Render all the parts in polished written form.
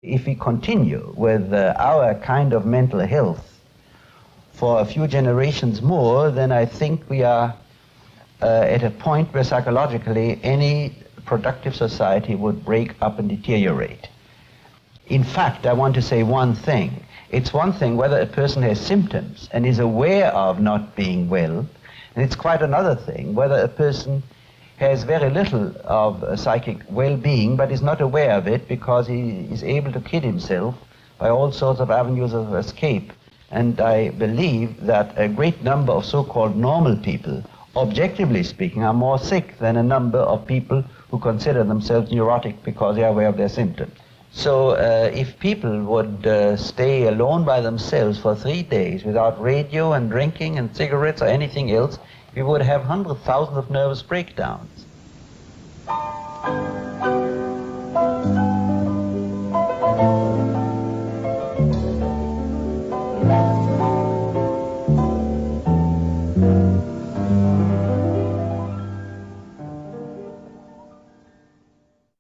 If we continue with our kind of mental health for a few generations more, then I think we are at a point where psychologically any productive society would break up and deteriorate. In fact, I want to say one thing. It's one thing whether a person has symptoms and is aware of not being well, and it's quite another thing whether a person has very little of psychic well-being but is not aware of it because he is able to kid himself by all sorts of avenues of escape. And I believe that a great number of so-called normal people, objectively speaking, are more sick than a number of people who consider themselves neurotic because they are aware of their symptoms. So if people would stay alone by themselves for 3 days without radio and drinking and cigarettes or anything else, we would have hundreds of thousands of nervous breakdowns.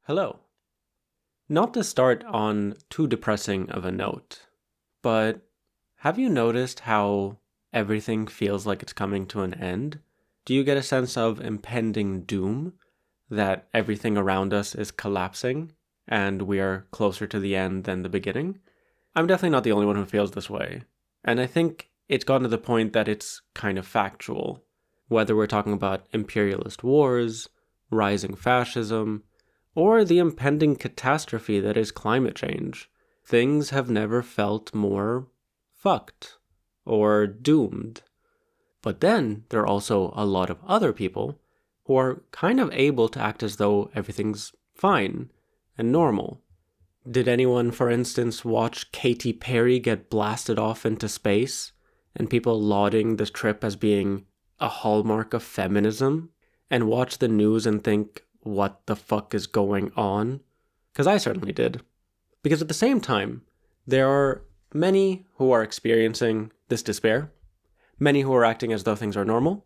Hello. Not to start on too depressing of a note, but have you noticed how everything feels like it's coming to an end? Do you get a sense of impending doom, that everything around us is collapsing and we are closer to the end than the beginning? I'm definitely not the only one who feels this way, and I think it's gotten to the point that it's kind of factual. Whether we're talking about imperialist wars, rising fascism, or the impending catastrophe that is climate change, things have never felt more fucked or doomed. But then there are also a lot of other people who are kind of able to act as though everything's fine and normal. Did anyone, for instance, watch Katy Perry get blasted off into space and people lauding this trip as being a hallmark of feminism, and watch the news and think, what the fuck is going on? Because I certainly did. Because at the same time, there are many who are experiencing this despair, many who are acting as though things are normal,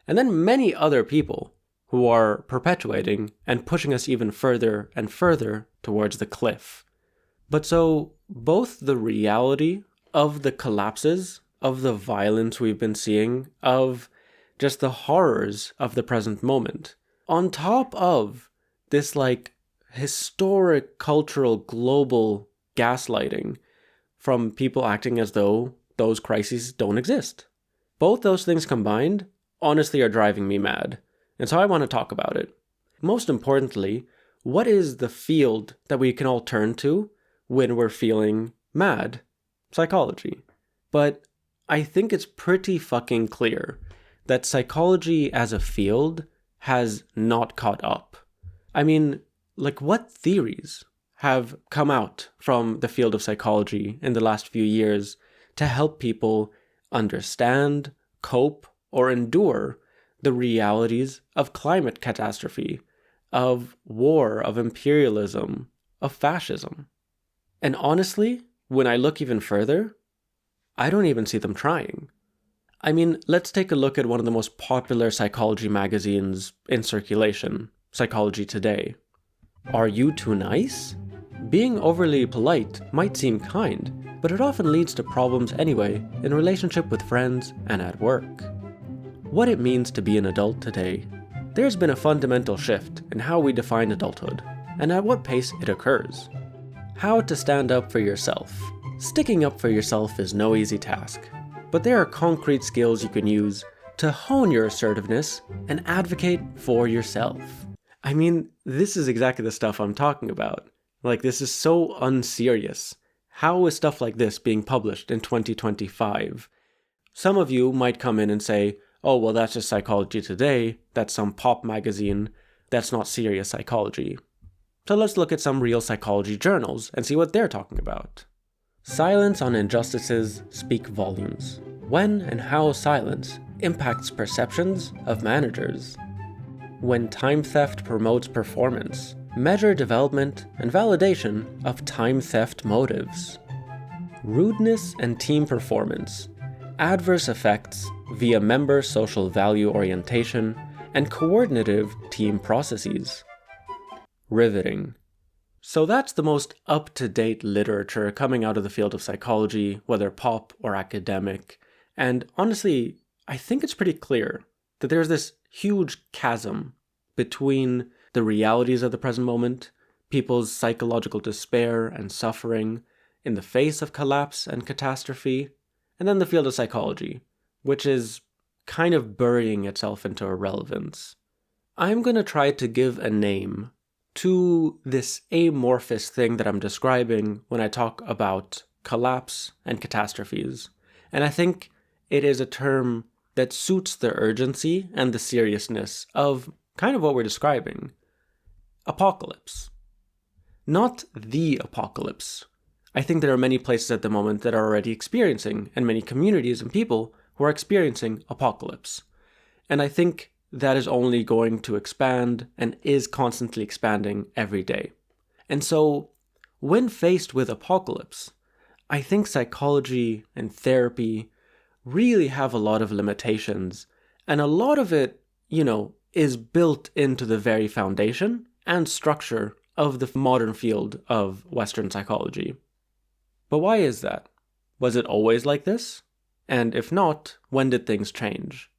and then many other people who are perpetuating and pushing us even further and further towards the cliff. But so both the reality of the collapses, of the violence we've been seeing, of just the horrors of the present moment, on top of this historic cultural global gaslighting from people acting as though those crises don't exist. Both those things combined honestly are driving me mad, and so I want to talk about it. Most importantly, what is the field that we can all turn to when we're feeling mad? Psychology. But I think it's pretty fucking clear that psychology as a field has not caught up. I mean, what theories have come out from the field of psychology in the last few years to help people understand, cope, or endure the realities of climate catastrophe, of war, of imperialism, of fascism? And honestly, when I look even further, I don't even see them trying. I mean, let's take a look at one of the most popular psychology magazines in circulation, Psychology Today. Are you too nice? Being overly polite might seem kind, but it often leads to problems anyway in relationship with friends and at work. What it means to be an adult today. There's been a fundamental shift in how we define adulthood, and at what pace it occurs. How to stand up for yourself. Sticking up for yourself is no easy task. But there are concrete skills you can use to hone your assertiveness and advocate for yourself. I mean, this is exactly the stuff I'm talking about. This is so unserious. How is stuff like this being published in 2025? Some of you might come in and say, oh, well, that's just Psychology Today. That's some pop magazine. That's not serious psychology. So let's look at some real psychology journals and see what they're talking about. Silence on injustices speak volumes. When and how silence impacts perceptions of managers. When time theft promotes performance, measure development and validation of time theft motives. Rudeness and team performance. Adverse effects via member social value orientation and coordinative team processes. Riveting. So that's the most up-to-date literature coming out of the field of psychology, whether pop or academic. And honestly, I think it's pretty clear that there's this huge chasm between the realities of the present moment, people's psychological despair and suffering in the face of collapse and catastrophe, and then the field of psychology, which is kind of burying itself into irrelevance. I'm going to try to give a name to this amorphous thing that I'm describing when I talk about collapse and catastrophes. And I think it is a term that suits the urgency and the seriousness of kind of what we're describing. Apocalypse. Not the apocalypse. I think there are many places at the moment that are already experiencing, and many communities and people who are experiencing apocalypse. And I think that is only going to expand and is constantly expanding every day. And so, when faced with apocalypse, I think psychology and therapy really have a lot of limitations, and a lot of it, is built into the very foundation and structure of the modern field of Western psychology. But why is that? Was it always like this? And if not, when did things change?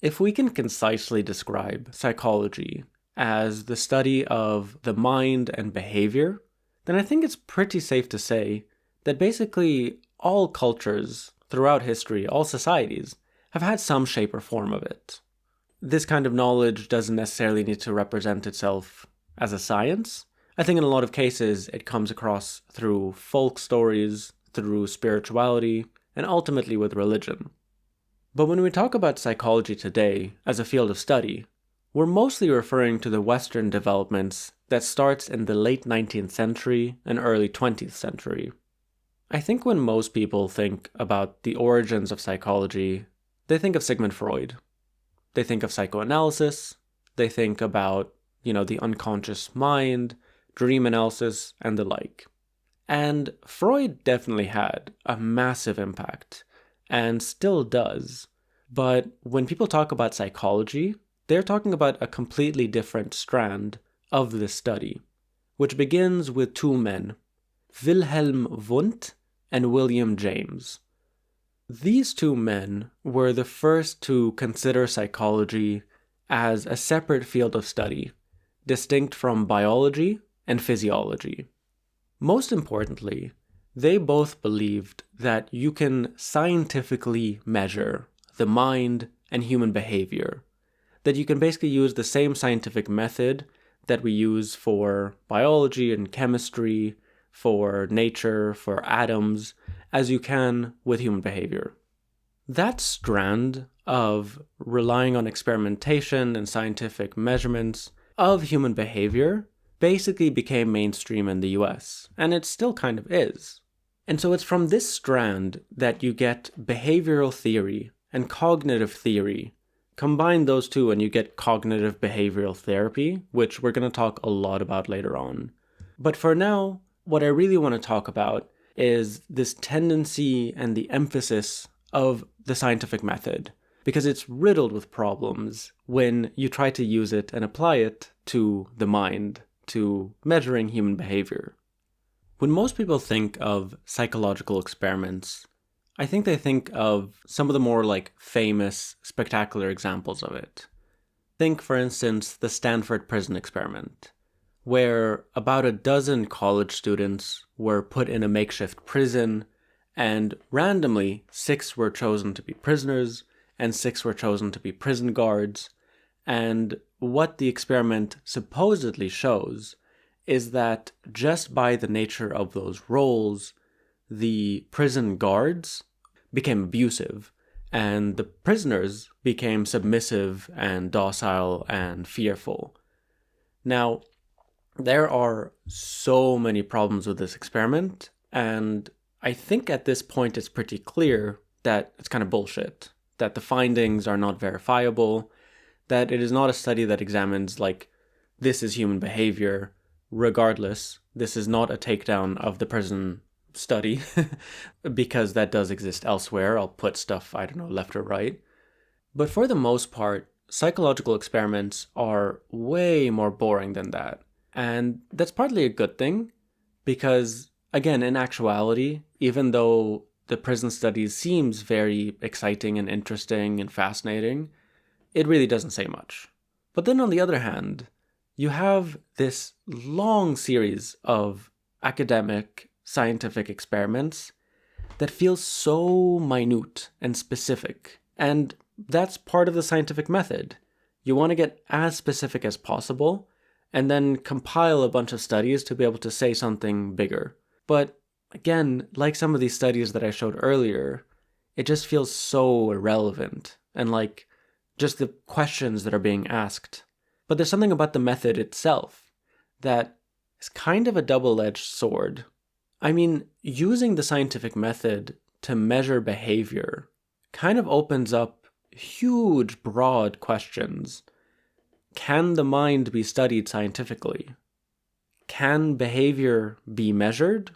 If we can concisely describe psychology as the study of the mind and behavior, then I think it's pretty safe to say that basically all cultures throughout history, all societies, have had some shape or form of it. This kind of knowledge doesn't necessarily need to represent itself as a science. I think in a lot of cases it comes across through folk stories, through spirituality, and ultimately with religion. But when we talk about psychology today as a field of study, we're mostly referring to the Western developments that starts in the late 19th century and early 20th century. I think when most people think about the origins of psychology, they think of Sigmund Freud. They think of psychoanalysis, they think about, the unconscious mind, dream analysis, and the like. And Freud definitely had a massive impact, and still does. But when people talk about psychology, they're talking about a completely different strand of this study, which begins with two men, Wilhelm Wundt and William James. These two men were the first to consider psychology as a separate field of study, distinct from biology and physiology. Most importantly, they both believed that you can scientifically measure the mind and human behavior, that you can basically use the same scientific method that we use for biology and chemistry, for nature, for atoms, as you can with human behavior. That strand of relying on experimentation and scientific measurements of human behavior basically became mainstream in the US, and it still kind of is. And so it's from this strand that you get behavioral theory and cognitive theory. Combine those two and you get cognitive behavioral therapy, which we're going to talk a lot about later on. But for now, what I really want to talk about is this tendency and the emphasis of the scientific method, because it's riddled with problems when you try to use it and apply it to the mind, to measuring human behavior. When most people think of psychological experiments, I think they think of some of the more famous, spectacular examples of it. Think, for instance, the Stanford prison experiment, where about a dozen college students were put in a makeshift prison, and randomly 6 were chosen to be prisoners, and 6 were chosen to be prison guards. And what the experiment supposedly shows is that just by the nature of those roles, the prison guards became abusive, and the prisoners became submissive and docile and fearful. Now, there are so many problems with this experiment, and I think at this point it's pretty clear that it's kind of bullshit, that the findings are not verifiable, that it is not a study that examines, this is human behavior. Regardless, this is not a takedown of the prison study, because that does exist elsewhere. I'll put stuff, left or right. But for the most part, psychological experiments are way more boring than that. And that's partly a good thing because, again, in actuality, even though the prison studies seems very exciting and interesting and fascinating, it really doesn't say much. But then on the other hand, you have this long series of academic, scientific experiments that feel so minute and specific. And that's part of the scientific method. You want to get as specific as possible and then compile a bunch of studies to be able to say something bigger. But again, like some of these studies that I showed earlier, it just feels so irrelevant and like just the questions that are being asked. But there's something about the method itself that is kind of a double-edged sword. I mean, using the scientific method to measure behavior kind of opens up huge, broad questions. Can the mind be studied scientifically? Can behavior be measured?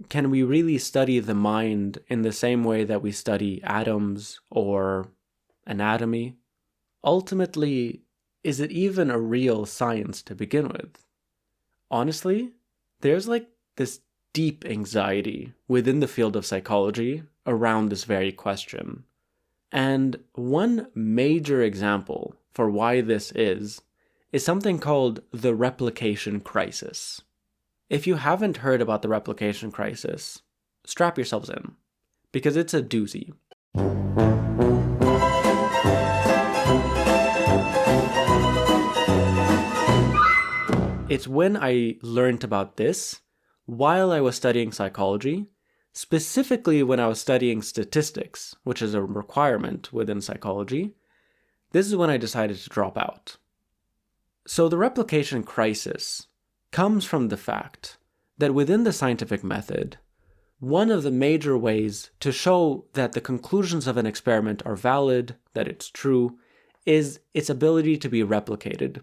Can we really study the mind in the same way that we study atoms or anatomy? Ultimately, is it even a real science to begin with? Honestly, there's like this deep anxiety within the field of psychology around this very question. And one major example for why this is something called the replication crisis. If you haven't heard about the replication crisis, strap yourselves in, because it's a doozy. It's when I learned about this while I was studying psychology, specifically when I was studying statistics, which is a requirement within psychology. This is when I decided to drop out. So the replication crisis comes from the fact that within the scientific method, one of the major ways to show that the conclusions of an experiment are valid, that it's true, is its ability to be replicated.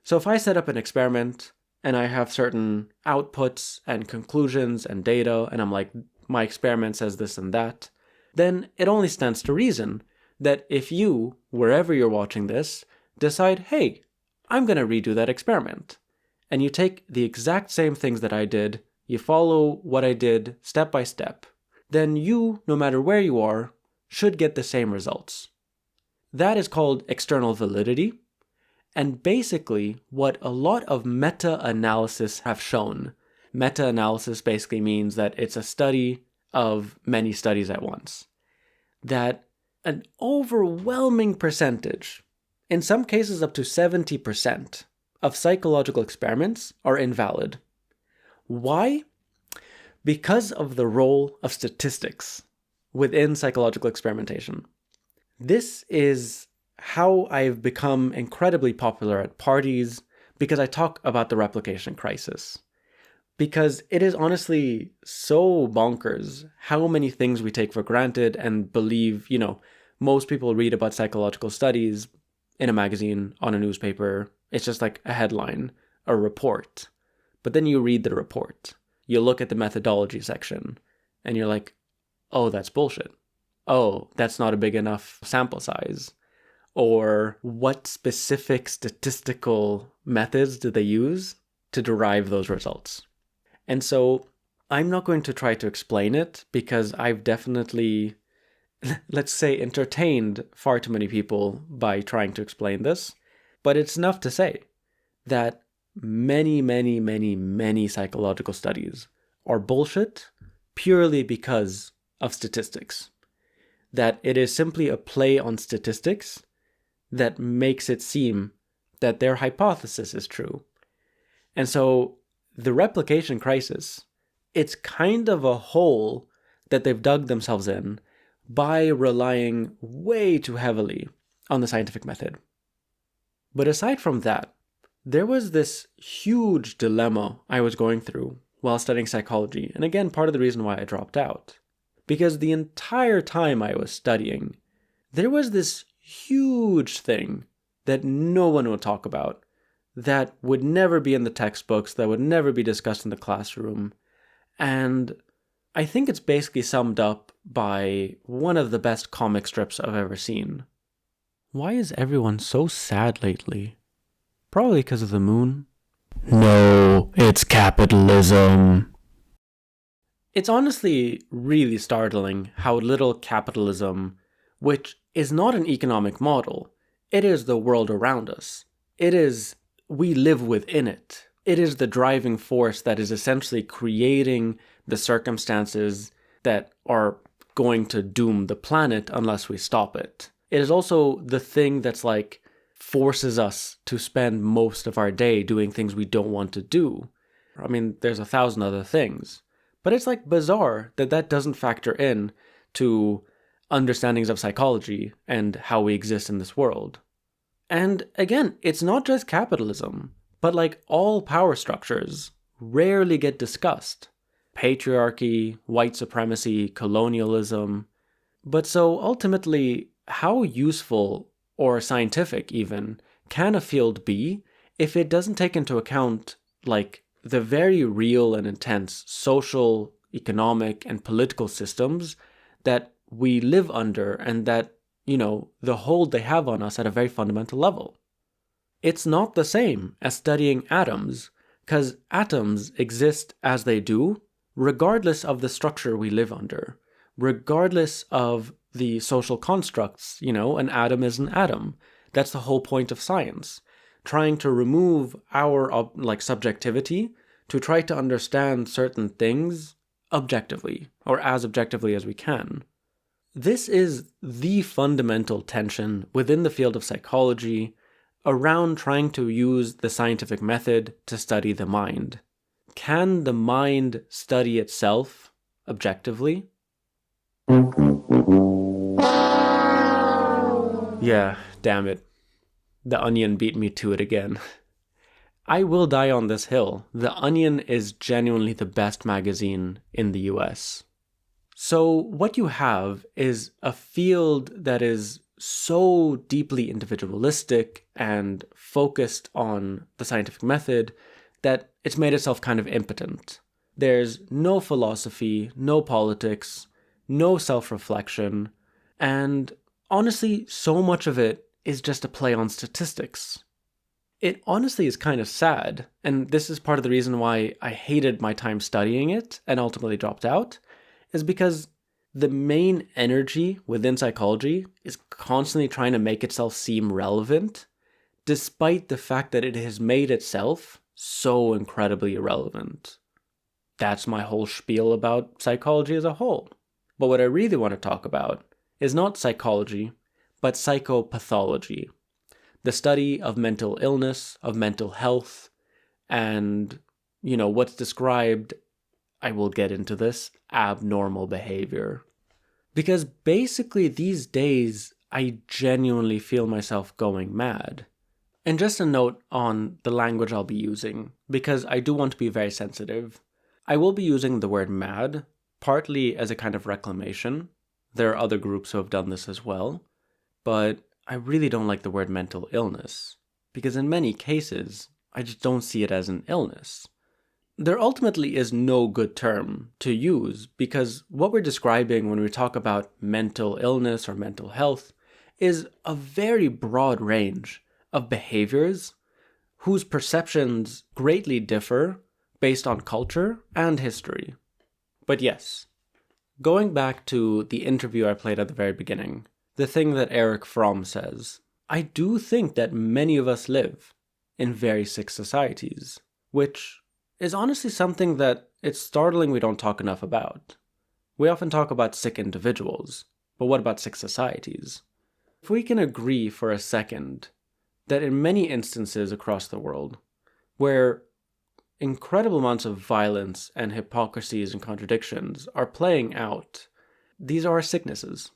So if I set up an experiment and I have certain outputs and conclusions and data, and I'm like, my experiment says this and that, then it only stands to reason that if you, wherever you're watching this, decide, hey, I'm going to redo that experiment, and you take the exact same things that I did, you follow what I did step by step, then you, no matter where you are, should get the same results. That is called external validity. And basically, what a lot of meta-analysis have shown, meta-analysis basically means that it's a study of many studies at once, that an overwhelming percentage, in some cases up to 70%, of psychological experiments are invalid. Why? Because of the role of statistics within psychological experimentation. This is how I've become incredibly popular at parties, because I talk about the replication crisis. Because it is honestly so bonkers how many things we take for granted and believe, most people read about psychological studies in a magazine, on a newspaper. It's just like a headline, a report. But then you read the report. You look at the methodology section and you're like, oh, that's bullshit. Oh, that's not a big enough sample size. Or what specific statistical methods do they use to derive those results? And so I'm not going to try to explain it because I've definitely, let's say, entertained far too many people by trying to explain this. But it's enough to say that many, many, many, many psychological studies are bullshit purely because of statistics. That it is simply a play on statistics that makes it seem that their hypothesis is true. And so the replication crisis, it's kind of a hole that they've dug themselves in by relying way too heavily on the scientific method. But aside from that, there was this huge dilemma I was going through while studying psychology. And again, part of the reason why I dropped out. Because the entire time I was studying, there was this huge thing that no one would talk about, that would never be in the textbooks, that would never be discussed in the classroom. And I think it's basically summed up by one of the best comic strips I've ever seen. Why is everyone so sad lately? Probably because of the moon. No, it's capitalism. It's honestly really startling how little capitalism, which is not an economic model, it is the world around us. We live within it. It is the driving force that is essentially creating the circumstances that are going to doom the planet unless we stop it. It is also the thing that's like forces us to spend most of our day doing things we don't want to do. I mean, there's 1,000 other things. But it's like bizarre that that doesn't factor in to understandings of psychology and how we exist in this world. And again, it's not just capitalism, but like all power structures rarely get discussed. Patriarchy, white supremacy, colonialism. But so ultimately, how useful or scientific even can a field be if it doesn't take into account like the very real and intense social, economic, and political systems that we live under and that, the hold they have on us at a very fundamental level. It's not the same as studying atoms, because atoms exist as they do, regardless of the structure we live under, regardless of the social constructs. An atom is an atom. That's the whole point of science. Trying to remove our subjectivity to try to understand certain things objectively, or as objectively as we can. This is the fundamental tension within the field of psychology around trying to use the scientific method to study the mind. Can the mind study itself objectively? Yeah, damn it. The Onion beat me to it again. I will die on this hill. The Onion is genuinely the best magazine in the US. So what you have is a field that is so deeply individualistic and focused on the scientific method that it's made itself kind of impotent. There's no philosophy, no politics, no self-reflection, and honestly, so much of it is just a play on statistics. It honestly is kind of sad, and this is part of the reason why I hated my time studying it and ultimately dropped out, is because the main energy within psychology is constantly trying to make itself seem relevant, despite the fact that it has made itself so incredibly irrelevant. That's my whole spiel about psychology as a whole. But what I really want to talk about is not psychology, but psychopathology. The study of mental illness, of mental health, and, what's described, I will get into this, abnormal behavior. Because basically these days, I genuinely feel myself going mad. And just a note on the language I'll be using, because I do want to be very sensitive. I will be using the word mad, partly as a kind of reclamation. There are other groups who have done this as well. But I really don't like the word mental illness, because in many cases, I just don't see it as an illness. There ultimately is no good term to use, because what we're describing when we talk about mental illness or mental health is a very broad range of behaviors whose perceptions greatly differ based on culture and history. But yes, going back to the interview I played at the very beginning, the thing that Erich Fromm says, I do think that many of us live in very sick societies, which is honestly something that it's startling we don't talk enough about. We often talk about sick individuals, but what about sick societies? If we can agree for a second that in many instances across the world, where incredible amounts of violence and hypocrisies and contradictions are playing out, these are sicknesses.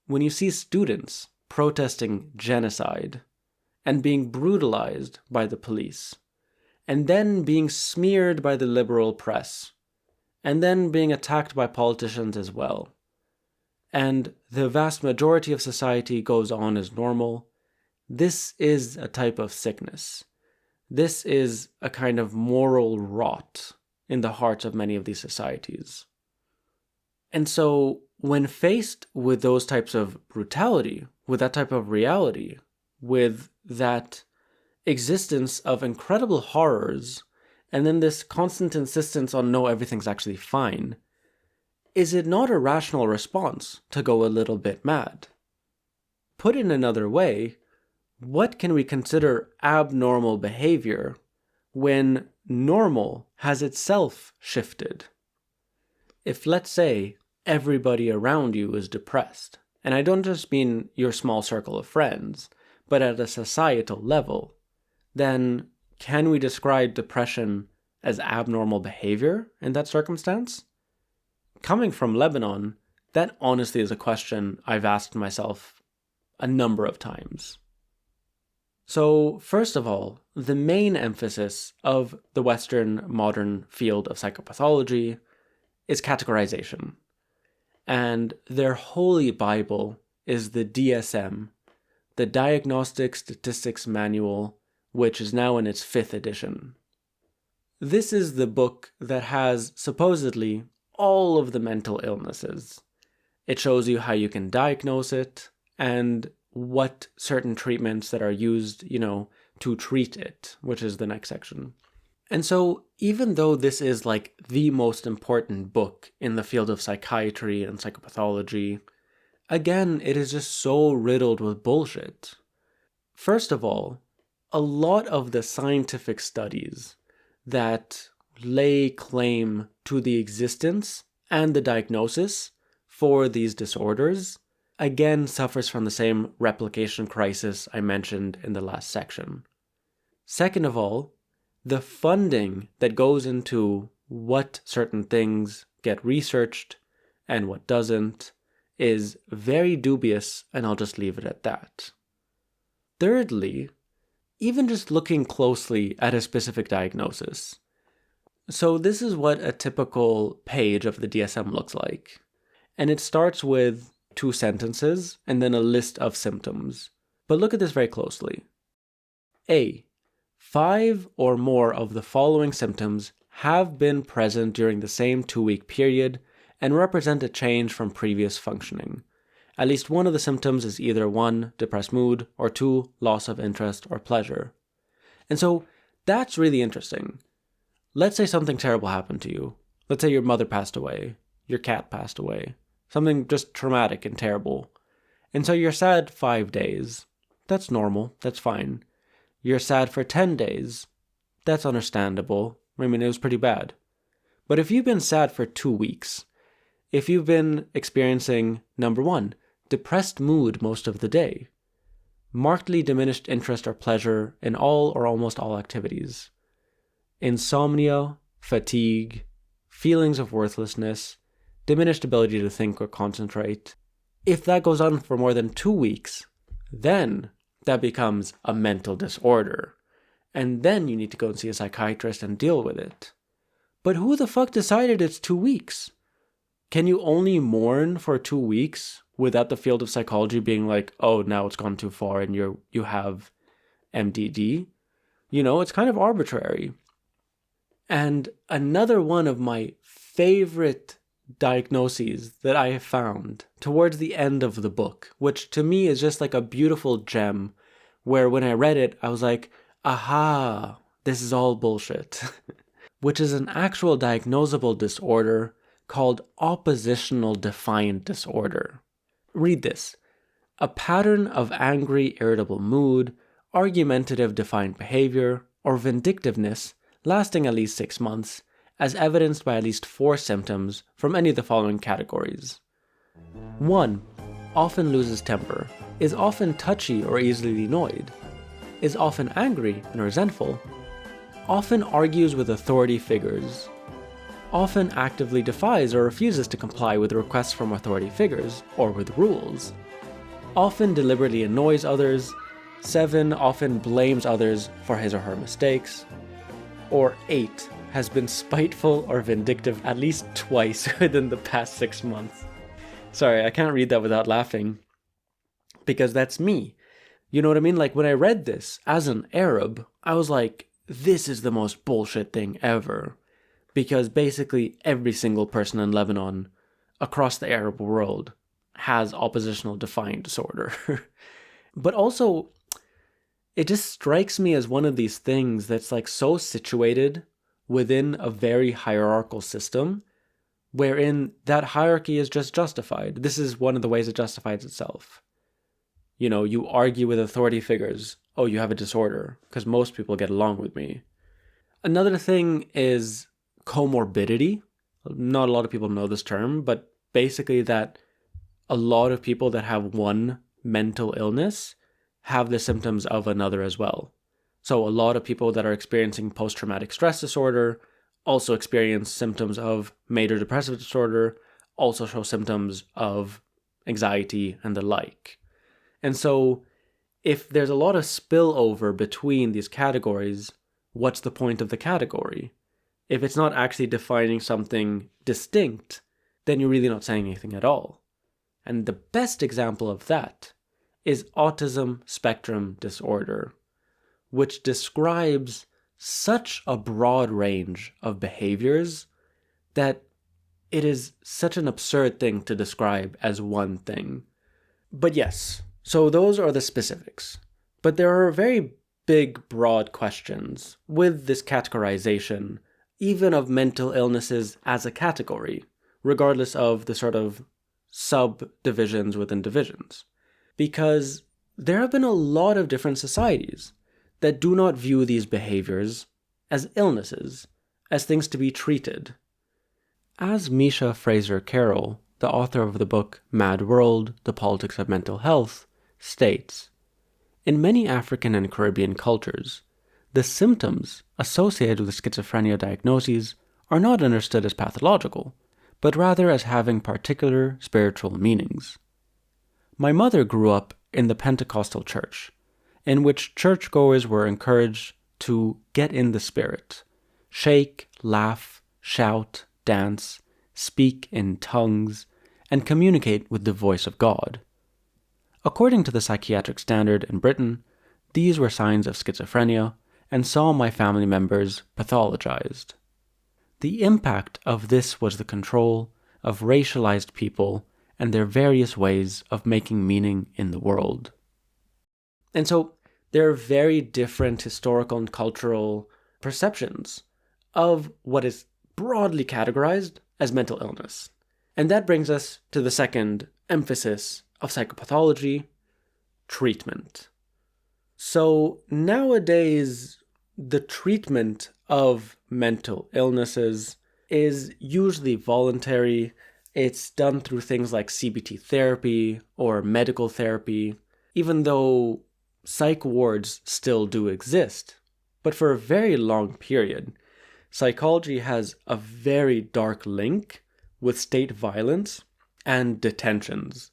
When you see students protesting genocide and being brutalized by the police, and then being smeared by the liberal press, and then being attacked by politicians as well, and the vast majority of society goes on as normal, this is a type of sickness. This is a kind of moral rot in the hearts of many of these societies. And so, when faced with those types of brutality, with that type of reality, with that existence of incredible horrors, and then this constant insistence on no, everything's actually fine, is it not a rational response to go a little bit mad? Put in another way, what can we consider abnormal behavior when normal has itself shifted? If, let's say, everybody around you is depressed, and I don't just mean your small circle of friends, but at a societal level, then can we describe depression as abnormal behavior in that circumstance? Coming from Lebanon, that honestly is a question I've asked myself a number of times. So, first of all, the main emphasis of the Western modern field of psychopathology is categorization. And their holy Bible is the DSM, the Diagnostic Statistics Manual, which is now in its 5th edition. This is the book that has, supposedly, all of the mental illnesses. It shows you how you can diagnose it, and what certain treatments that are used, to treat it, which is the next section. And so, even though this is like the most important book in the field of psychiatry and psychopathology, again, it is just so riddled with bullshit. First of all, a lot of the scientific studies that lay claim to the existence and the diagnosis for these disorders, again suffers from the same replication crisis I mentioned in the last section. Second of all, the funding that goes into what certain things get researched and what doesn't is very dubious, and I'll just leave it at that. Thirdly, even just looking closely at a specific diagnosis. So this is what a typical page of the DSM looks like. And it starts with 2 sentences and then a list of symptoms. But look at this very closely. A. 5 or more of the following symptoms have been present during the same 2-week period and represent a change from previous functioning. At least one of the symptoms is either 1, depressed mood, or 2, loss of interest or pleasure. And so that's really interesting. Let's say something terrible happened to you. Let's say your mother passed away, your cat passed away, something just traumatic and terrible. And so you're sad 5 days. That's normal, that's fine. You're sad for 10 days. That's understandable. I mean, it was pretty bad. But if you've been sad for 2 weeks, if you've been experiencing, number 1, depressed mood most of the day, markedly diminished interest or pleasure in all or almost all activities, insomnia, fatigue, feelings of worthlessness, diminished ability to think or concentrate. If that goes on for more than 2 weeks, then that becomes a mental disorder. And then you need to go and see a psychiatrist and deal with it. But who the fuck decided it's 2 weeks? Can you only mourn for 2 weeks without the field of psychology being like, oh, now it's gone too far and you have MDD? It's kind of arbitrary. And another one of my favorite diagnoses that I have found towards the end of the book, which to me is just like a beautiful gem, where when I read it, I was like, aha, this is all bullshit, which is an actual diagnosable disorder called oppositional defiant disorder. Read this. A pattern of angry, irritable mood, argumentative defiant behavior, or vindictiveness lasting at least 6 months, as evidenced by at least 4 symptoms from any of the following categories. 1. Often loses temper, is often touchy or easily annoyed, is often angry and resentful, often argues with authority figures, often actively defies or refuses to comply with requests from authority figures or with rules, often deliberately annoys others, 7. Often blames others for his or her mistakes, or 8. Has been spiteful or vindictive at least twice within the past 6 months. Sorry, I can't read that without laughing, because that's me. You know what I mean? Like, when I read this as an Arab, I was like, this is the most bullshit thing ever. Because basically every single person in Lebanon, across the Arab world, has oppositional defiant disorder. But also, it just strikes me as one of these things that's like so situated within a very hierarchical system, wherein that hierarchy is just justified. This is one of the ways it justifies itself. You know, you argue with authority figures, oh, you have a disorder, because most people get along with me. Another thing is comorbidity. Not a lot of people know this term, but basically that a lot of people that have one mental illness have the symptoms of another as well. So a lot of people that are experiencing post-traumatic stress disorder also experience symptoms of major depressive disorder, also show symptoms of anxiety and the like. And so if there's a lot of spillover between these categories, what's the point of the category? If it's not actually defining something distinct, then you're really not saying anything at all. And the best example of that is autism spectrum disorder, which describes such a broad range of behaviors that it is such an absurd thing to describe as one thing. But yes, so those are the specifics. But there are very big, broad questions with this categorization, even of mental illnesses as a category, regardless of the sort of subdivisions within divisions. Because there have been a lot of different societies that do not view these behaviors as illnesses, as things to be treated. As Micha Frazer-Carrol, the author of the book Mad World, The Politics of Mental Health, states, in many African and Caribbean cultures, the symptoms associated with schizophrenia diagnoses are not understood as pathological, but rather as having particular spiritual meanings. My mother grew up in the Pentecostal church, in which churchgoers were encouraged to get in the spirit, shake, laugh, shout, dance, speak in tongues, and communicate with the voice of God. According to the psychiatric standard in Britain, these were signs of schizophrenia and saw my family members pathologized. The impact of this was the control of racialized people and their various ways of making meaning in the world. And so there are very different historical and cultural perceptions of what is broadly categorized as mental illness. And that brings us to the second emphasis of psychopathology, treatment. So nowadays, the treatment of mental illnesses is usually voluntary. It's done through things like CBT therapy or medical therapy, even though psych wards still do exist. But for a very long period, psychology has a very dark link with state violence and detentions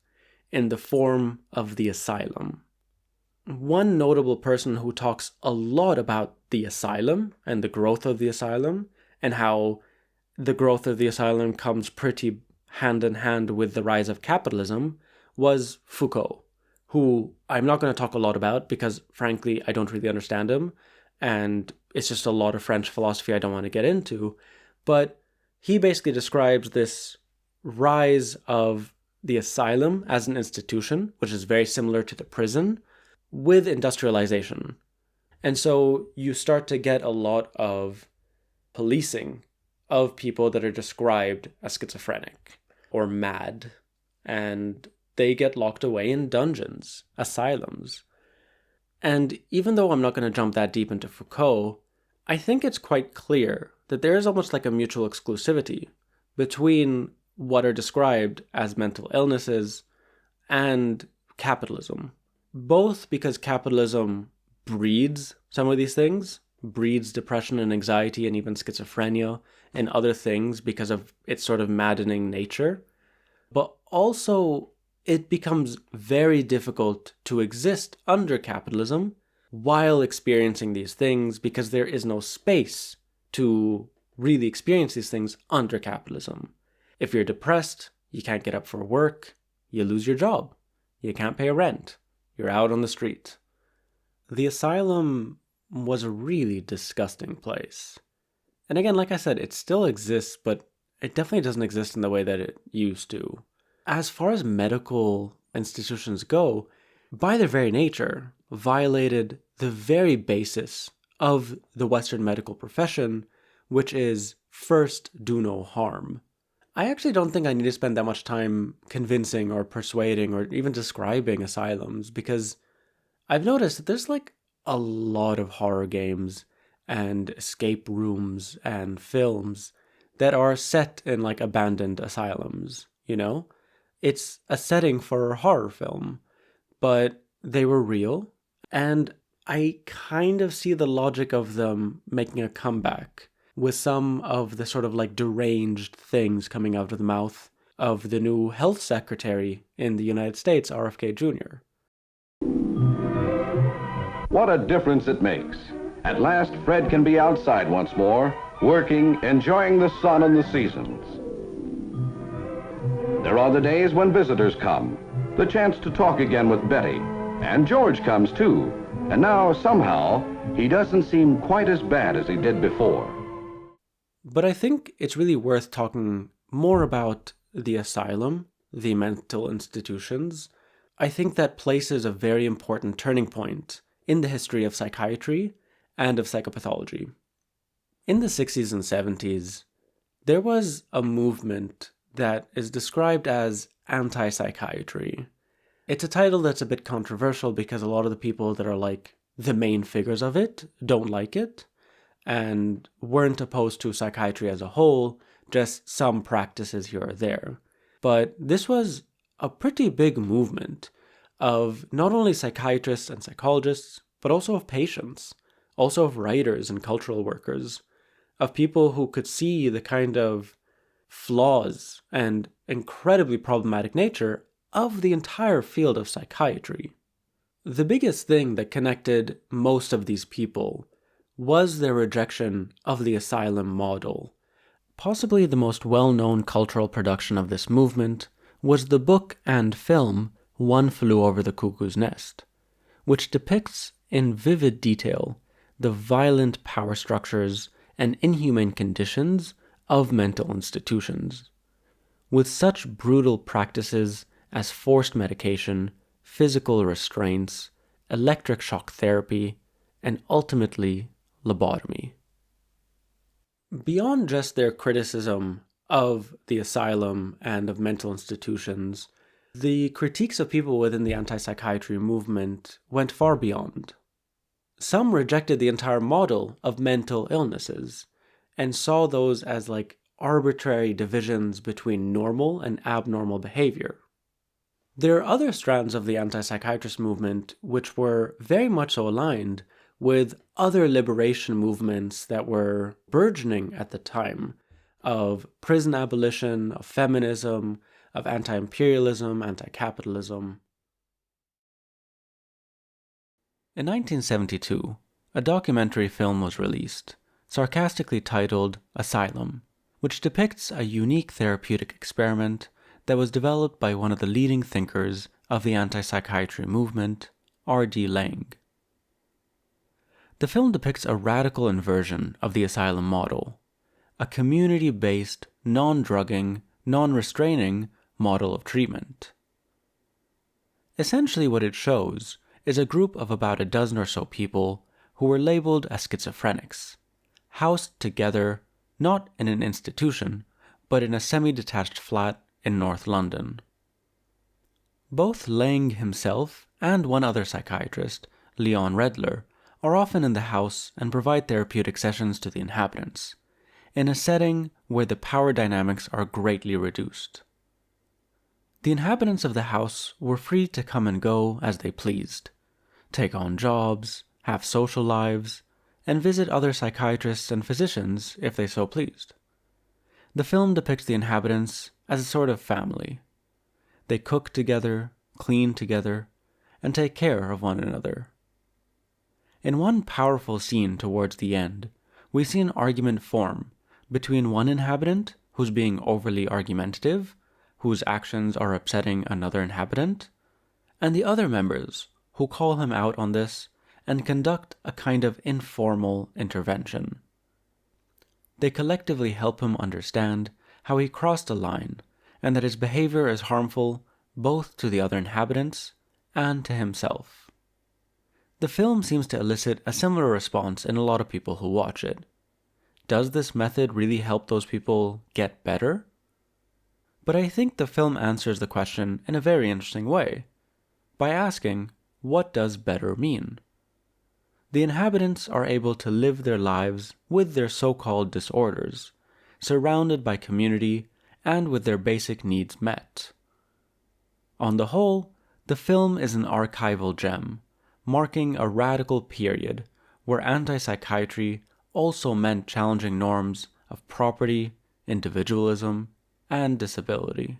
in the form of the asylum. One notable person who talks a lot about the asylum and the growth of the asylum and how the growth of the asylum comes pretty hand in hand with the rise of capitalism was Foucault, who I'm not going to talk a lot about because, frankly, I don't really understand him, and it's just a lot of French philosophy I don't want to get into. But he basically describes this rise of the asylum as an institution, which is very similar to the prison, with industrialization. And so you start to get a lot of policing of people that are described as schizophrenic or mad, and they get locked away in dungeons, asylums. And even though I'm not going to jump that deep into Foucault, I think it's quite clear that there is almost like a mutual exclusivity between what are described as mental illnesses and capitalism. Both because capitalism breeds some of these things, breeds depression and anxiety and even schizophrenia and other things because of its sort of maddening nature, but also it becomes very difficult to exist under capitalism while experiencing these things because there is no space to really experience these things under capitalism. If you're depressed, you can't get up for work, you lose your job, you can't pay rent, you're out on the street. The asylum was a really disgusting place. And again, like I said, it still exists, but it definitely doesn't exist in the way that it used to. as far as medical institutions go, by their very nature, violated the very basis of the Western medical profession, which is first, do no harm. I actually don't think I need to spend that much time convincing or persuading or even describing asylums, because I've noticed that there's like a lot of horror games and escape rooms and films that are set in like abandoned asylums, you know? It's a setting for a horror film, but they were real, and I kind of see the logic of them making a comeback with some of the sort of like deranged things coming out of the mouth of the new health secretary in the United States, RFK Jr. What a difference it makes. At last, Fred can be outside once more, working, enjoying the sun and the seasons. There are the days when visitors come, the chance to talk again with Betty, and George comes too, and now somehow he doesn't seem quite as bad as he did before. But I think it's really worth talking more about the asylum, the mental institutions. I think that place is a very important turning point in the history of psychiatry and of psychopathology. In the 60s and 70s, there was a movement that is described as anti-psychiatry. It's a title that's a bit controversial because a lot of the people that are like the main figures of it don't like it and weren't opposed to psychiatry as a whole, just some practices here or there. But this was a pretty big movement of not only psychiatrists and psychologists, but also of patients, also of writers and cultural workers, of people who could see the kind of flaws and incredibly problematic nature of the entire field of psychiatry. The biggest thing that connected most of these people was their rejection of the asylum model. Possibly the most well-known cultural production of this movement was the book and film One Flew Over the Cuckoo's Nest, which depicts in vivid detail the violent power structures and inhumane conditions of mental institutions, with such brutal practices as forced medication, physical restraints, electric shock therapy, and ultimately lobotomy. Beyond just their criticism of the asylum and of mental institutions, the critiques of people within the anti-psychiatry movement went far beyond. Some rejected the entire model of mental illnesses and saw those as like arbitrary divisions between normal and abnormal behavior. There are other strands of the anti-psychiatrist movement which were very much so aligned with other liberation movements that were burgeoning at the time, of prison abolition, of feminism, of anti-imperialism, anti-capitalism. In 1972, a documentary film was released, sarcastically titled Asylum, which depicts a unique therapeutic experiment that was developed by one of the leading thinkers of the anti-psychiatry movement, R.D. Laing. The film depicts a radical inversion of the asylum model, a community-based, non-drugging, non-restraining model of treatment. Essentially what it shows is a group of about a dozen or so people who were labeled as schizophrenics, housed together not in an institution, but in a semi-detached flat in North London. Both Laing himself and one other psychiatrist, Leon Redler, are often in the house and provide therapeutic sessions to the inhabitants, in a setting where the power dynamics are greatly reduced. The inhabitants of the house were free to come and go as they pleased, take on jobs, have social lives, and visit other psychiatrists and physicians if they so pleased. The film depicts the inhabitants as a sort of family. They cook together, clean together, and take care of one another. In one powerful scene towards the end, we see an argument form between one inhabitant who's being overly argumentative, whose actions are upsetting another inhabitant, and the other members who call him out on this and conduct a kind of informal intervention. They collectively help him understand how he crossed a line and that his behavior is harmful both to the other inhabitants and to himself. The film seems to elicit a similar response in a lot of people who watch it. Does this method really help those people get better? But I think the film answers the question in a very interesting way, by asking, what does better mean? The inhabitants are able to live their lives with their so-called disorders, surrounded by community and with their basic needs met. On the whole, the film is an archival gem, marking a radical period where anti-psychiatry also meant challenging norms of property, individualism, and disability.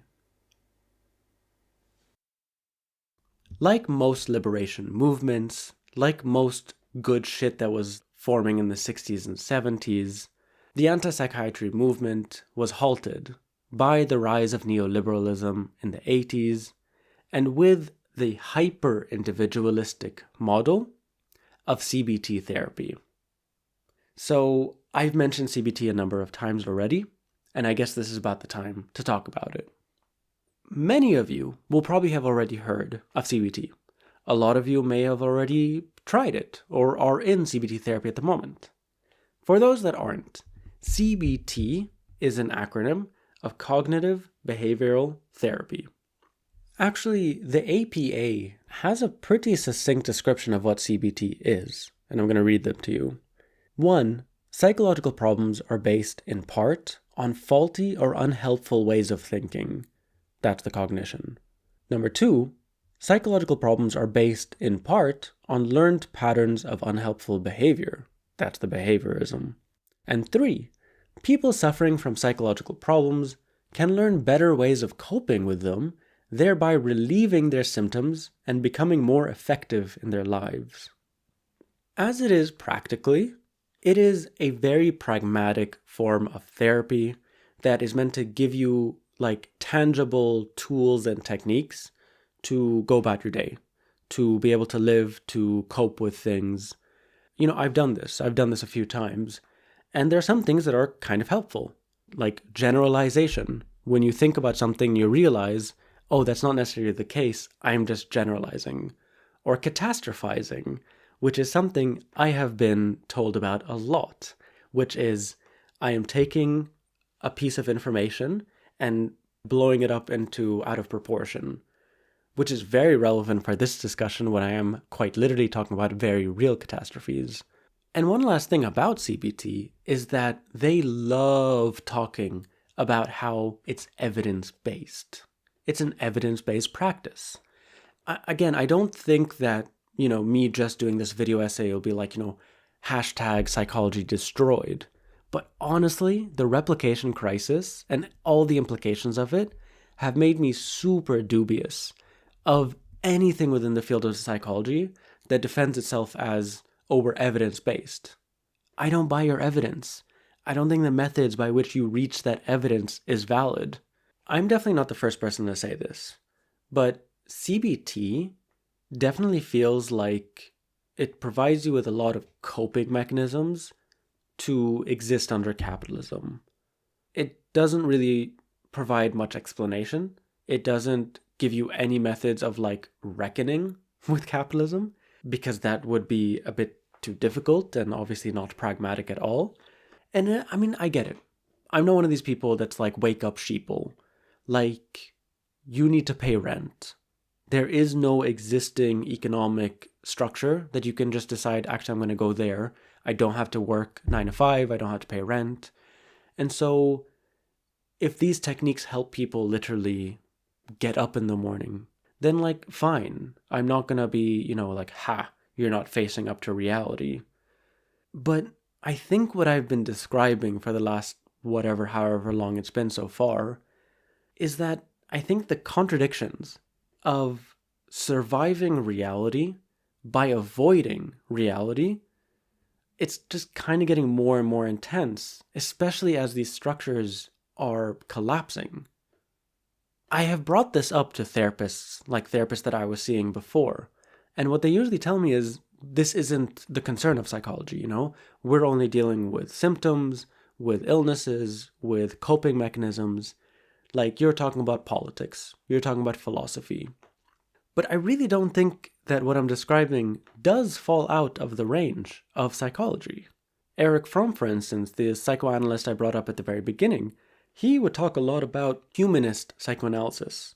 Like most liberation movements, like most good shit that was forming in the 60s and 70s, the anti-psychiatry movement was halted by the rise of neoliberalism in the 80s, and with the hyper-individualistic model of CBT therapy. So I've mentioned CBT a number of times already, and I guess this is about the time to talk about it. Many of you will probably have already heard of CBT. A lot of you may have already tried it or are in CBT therapy at the moment. For those that aren't, CBT is an acronym of Cognitive Behavioral Therapy. Actually, the APA has a pretty succinct description of what CBT is, and I'm going to read them to you. 1. Psychological problems are based in part on faulty or unhelpful ways of thinking. That's the cognition. Number 2, psychological problems are based in part on learned patterns of unhelpful behavior. That's the behaviorism. And 3, people suffering from psychological problems can learn better ways of coping with them, thereby relieving their symptoms and becoming more effective in their lives. As it is practically, it is a very pragmatic form of therapy that is meant to give you tangible tools and techniques to go about your day, to be able to live, to cope with things. I've done this a few times, and there are some things that are kind of helpful, like generalization. When you think about something, you realize, oh, that's not necessarily the case, I'm just generalizing. Or catastrophizing, which is something I have been told about a lot, which is I am taking a piece of information and blowing it up into out of proportion, which is very relevant for this discussion when I am quite literally talking about very real catastrophes. And one last thing about CBT is that they love talking about how it's evidence-based. It's an evidence-based practice. Again, I don't think that, me just doing this video essay will be like, hashtag psychology destroyed. But honestly, the replication crisis and all the implications of it have made me super dubious of anything within the field of psychology that defends itself as, oh, we're evidence-based. I don't buy your evidence. I don't think the methods by which you reach that evidence is valid. I'm definitely not the first person to say this, but CBT definitely feels like it provides you with a lot of coping mechanisms to exist under capitalism. It doesn't really provide much explanation. It doesn't give you any methods of reckoning with capitalism, because that would be a bit too difficult and obviously not pragmatic at all. And I get it. I'm not one of these people that's wake up sheeple. You need to pay rent. There is no existing economic structure that you can just decide, actually, I'm going to go there. I don't have to work 9 to 5. I don't have to pay rent. And so if these techniques help people literally get up in the morning, then fine. I'm not going to be, you're not facing up to reality. But I think what I've been describing for the last however long it's been so far, is that I think the contradictions of surviving reality by avoiding reality, it's just kind of getting more and more intense, especially as these structures are collapsing. I have brought this up to therapists, therapists that I was seeing before, and what they usually tell me is, this isn't the concern of psychology, We're only dealing with symptoms, with illnesses, with coping mechanisms. Like, you're talking about politics, you're talking about philosophy. But I really don't think that what I'm describing does fall out of the range of psychology. Erich Fromm, for instance, the psychoanalyst I brought up at the very beginning, he would talk a lot about humanist psychoanalysis.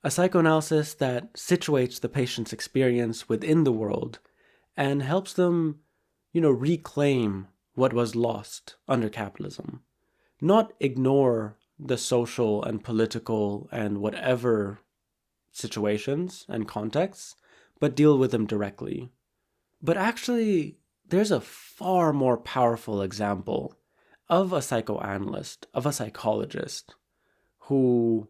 A psychoanalysis that situates the patient's experience within the world and helps them, reclaim what was lost under capitalism. Not ignore the social and political and whatever situations and contexts, but deal with them directly. But actually, there's a far more powerful example of a psychoanalyst, of a psychologist, who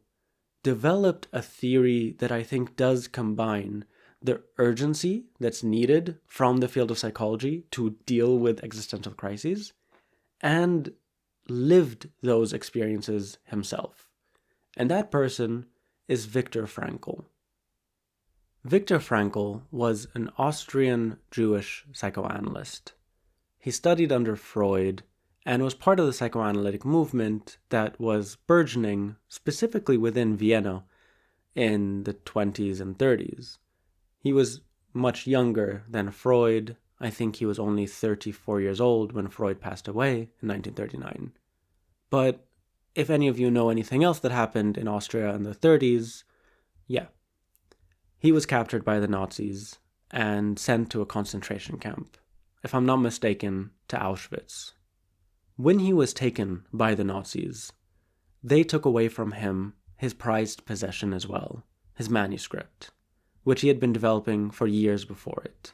developed a theory that I think does combine the urgency that's needed from the field of psychology to deal with existential crises and lived those experiences himself. And that person is Viktor Frankl. Viktor Frankl was an Austrian Jewish psychoanalyst. He studied under Freud and was part of the psychoanalytic movement that was burgeoning specifically within Vienna in the 20s and 30s. He was much younger than Freud. I think he was only 34 years old when Freud passed away in 1939. But if any of you know anything else that happened in Austria in the 30s, yeah. He was captured by the Nazis and sent to a concentration camp, if I'm not mistaken, to Auschwitz. When he was taken by the Nazis, they took away from him his prized possession as well, his manuscript, which he had been developing for years before it.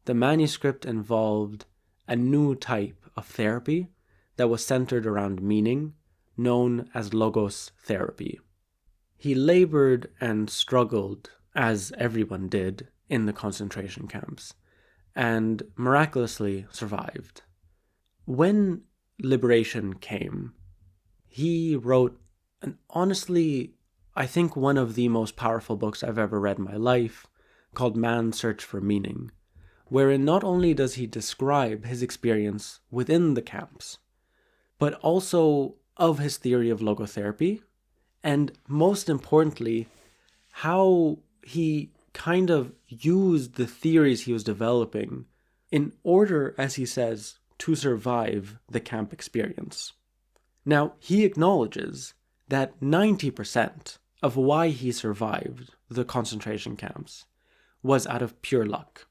The manuscript involved a new type of therapy that was centered around meaning, known as Logostherapy. He labored and struggled, as everyone did, in the concentration camps, and miraculously survived. When liberation came, he wrote honestly, I think one of the most powerful books I've ever read in my life, called Man's Search for Meaning, wherein not only does he describe his experience within the camps, but also of his theory of logotherapy, and most importantly, how he kind of used the theories he was developing in order, as he says, to survive the camp experience. Now, he acknowledges that 90% of why he survived the concentration camps was out of pure luck.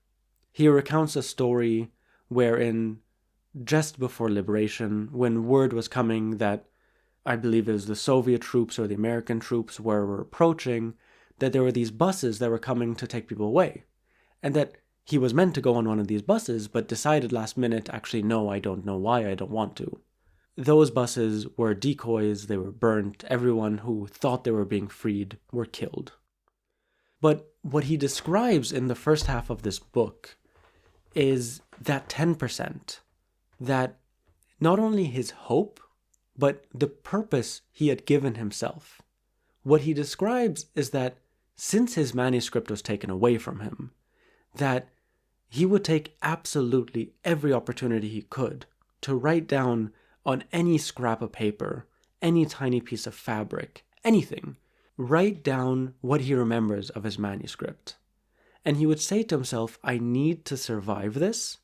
He recounts a story wherein, just before liberation, when word was coming that, I believe it was the Soviet troops or the American troops were approaching, that there were these buses that were coming to take people away, and that he was meant to go on one of these buses, but decided last minute, actually, no, I don't know why, I don't want to. Those buses were decoys, they were burnt, everyone who thought they were being freed were killed. But what he describes in the first half of this book is that 10%, that not only his hope, but the purpose he had given himself. What he describes is that since his manuscript was taken away from him, that he would take absolutely every opportunity he could to write down on any scrap of paper, any tiny piece of fabric, anything, write down what he remembers of his manuscript. And he would say to himself, I need to survive this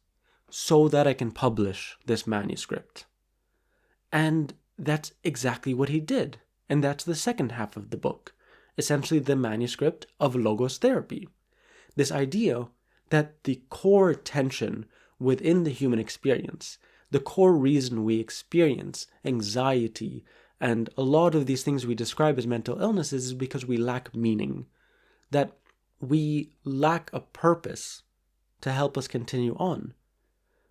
so that I can publish this manuscript. And that's exactly what he did. And that's the second half of the book, essentially the manuscript of Logostherapy. This idea that the core tension within the human experience, the core reason we experience anxiety and a lot of these things we describe as mental illnesses is because we lack meaning, that we lack a purpose to help us continue on.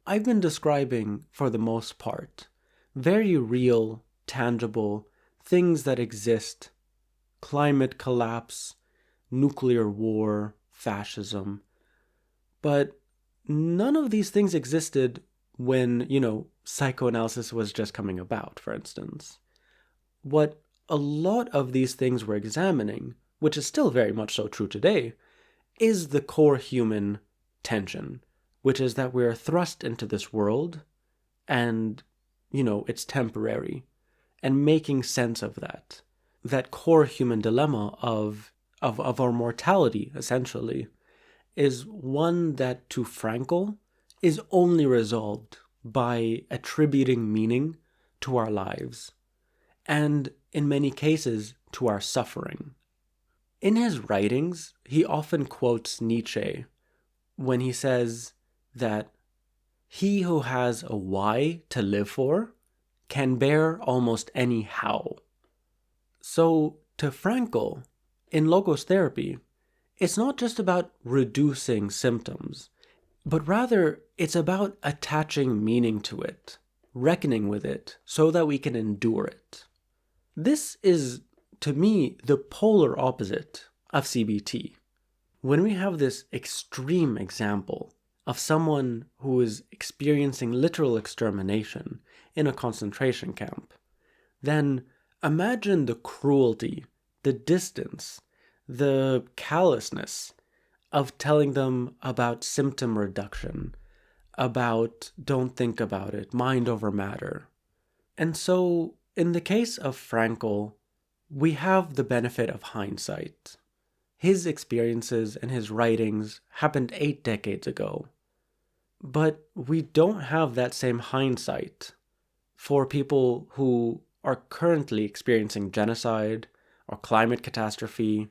I've been describing, for the most part, very real, tangible things that exist: climate collapse, nuclear war, fascism. But none of these things existed when, psychoanalysis was just coming about, for instance. What a lot of these things we're examining, which is still very much so true today, is the core human tension, which is that we're thrust into this world and, it's temporary, and making sense of that, that core human dilemma of our mortality, essentially, is one that, to Frankl, is only resolved by attributing meaning to our lives, and in many cases, to our suffering. In his writings, he often quotes Nietzsche when he says that he who has a why to live for can bear almost any how. So, to Frankl, in Logostherapy, it's not just about reducing symptoms, but rather it's about attaching meaning to it, reckoning with it, so that we can endure it. This is, to me, the polar opposite of CBT. When we have this extreme example of someone who is experiencing literal extermination in a concentration camp, then imagine the cruelty, the distance, the callousness of telling them about symptom reduction, about don't think about it, mind over matter. And so, in the case of Frankl, we have the benefit of hindsight. His experiences and his writings happened 8 decades ago. But we don't have that same hindsight for people who are currently experiencing genocide or climate catastrophe,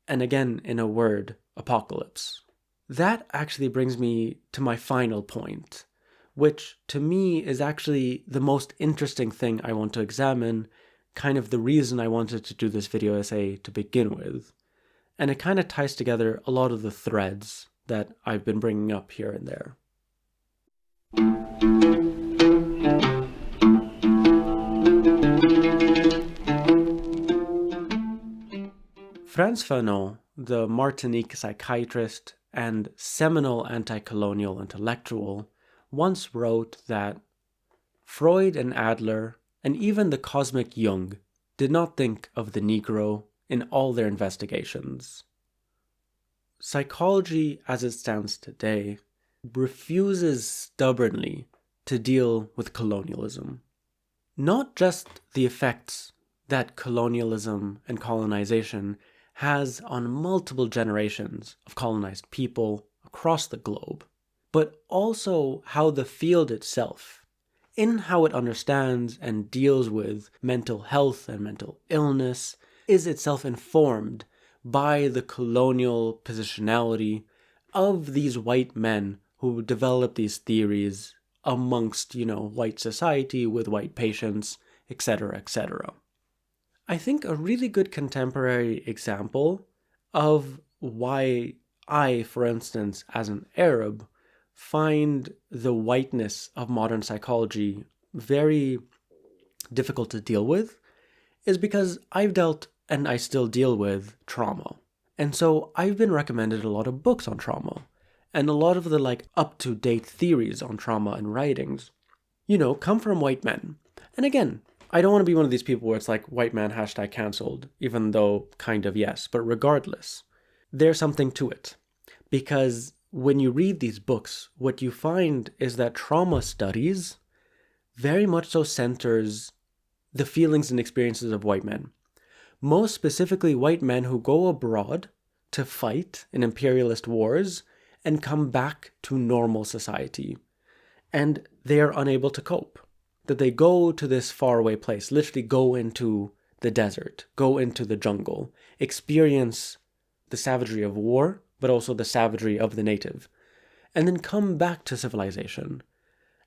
and again, in a word, apocalypse. That actually brings me to my final point, which to me is actually the most interesting thing I want to examine, kind of the reason I wanted to do this video essay to begin with. And it kind of ties together a lot of the threads that I've been bringing up here and there. Frantz Fanon, the Martinique psychiatrist and seminal anti-colonial intellectual, once wrote that Freud and Adler, and even the cosmic Jung, did not think of the Negro in all their investigations. Psychology, as it stands today, refuses stubbornly to deal with colonialism. Not just the effects that colonialism and colonization has on multiple generations of colonized people across the globe, but also how the field itself, in how it understands and deals with mental health and mental illness, is itself informed by the colonial positionality of these white men who develop these theories amongst, white society with white patients, etc., etc. I think a really good contemporary example of why I, for instance, as an Arab, find the whiteness of modern psychology very difficult to deal with is because I've dealt, and I still deal with, trauma. And so I've been recommended a lot of books on trauma, and a lot of the up-to-date theories on trauma and writings, come from white men. And again, I don't want to be one of these people where it's like white man #cancelled, even though kind of yes, but regardless, there's something to it. Because when you read these books, what you find is that trauma studies very much so centers the feelings and experiences of white men. Most specifically, white men who go abroad to fight in imperialist wars and come back to normal society. And they are unable to cope. That they go to this faraway place, literally go into the desert, go into the jungle, experience the savagery of war, but also the savagery of the native, and then come back to civilization.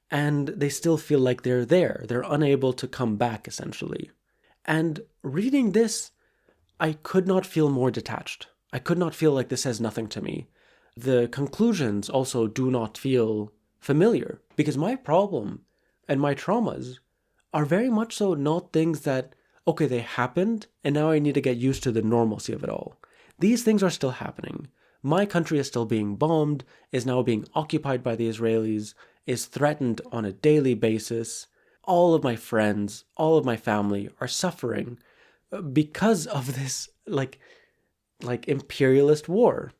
And they still feel like they're there. They're unable to come back, essentially. And reading this, I could not feel more detached. I could not feel like this says nothing to me. The conclusions also do not feel familiar, because my problem and my traumas are very much so not things that, okay, they happened, and now I need to get used to the normalcy of it all. These things are still happening. My country is still being bombed, is now being occupied by the Israelis, is threatened on a daily basis. All of my friends, all of my family are suffering because of this, like imperialist war.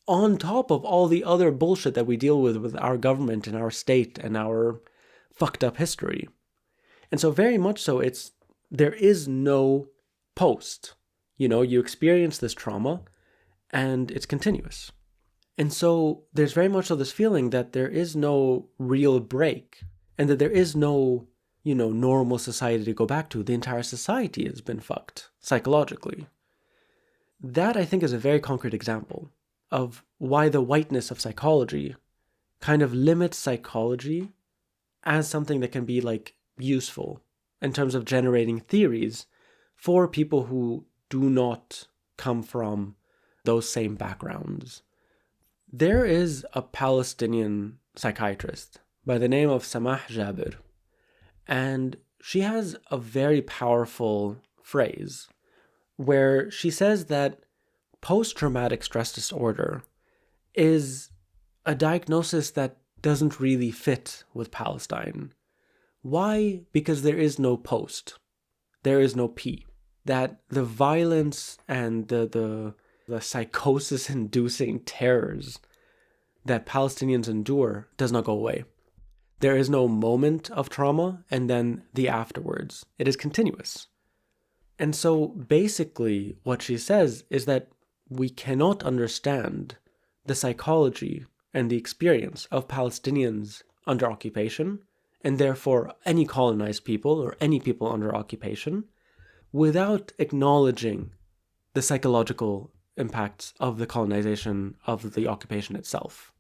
On top of all the other bullshit that we deal with our government and our state and our fucked up history. And so very much so, there is no post. You experience this trauma and it's continuous. And so there's very much of this feeling that there is no real break and that there is no, normal society to go back to. The entire society has been fucked psychologically. That, I think, is a very concrete example of why the whiteness of psychology kind of limits psychology as something that can be useful in terms of generating theories for people who do not come from those same backgrounds. There is a Palestinian psychiatrist by the name of Samah Jabir, and she has a very powerful phrase where she says that post-traumatic stress disorder is a diagnosis that doesn't really fit with Palestine. Why? Because there is no post. There is no P. That the violence and the psychosis-inducing terrors that Palestinians endure does not go away. There is no moment of trauma and then the afterwards. It is continuous. And so basically what she says is that we cannot understand the psychology and the experience of Palestinians under occupation, and therefore any colonized people or any people under occupation, without acknowledging the psychological impacts of the colonization of the occupation itself.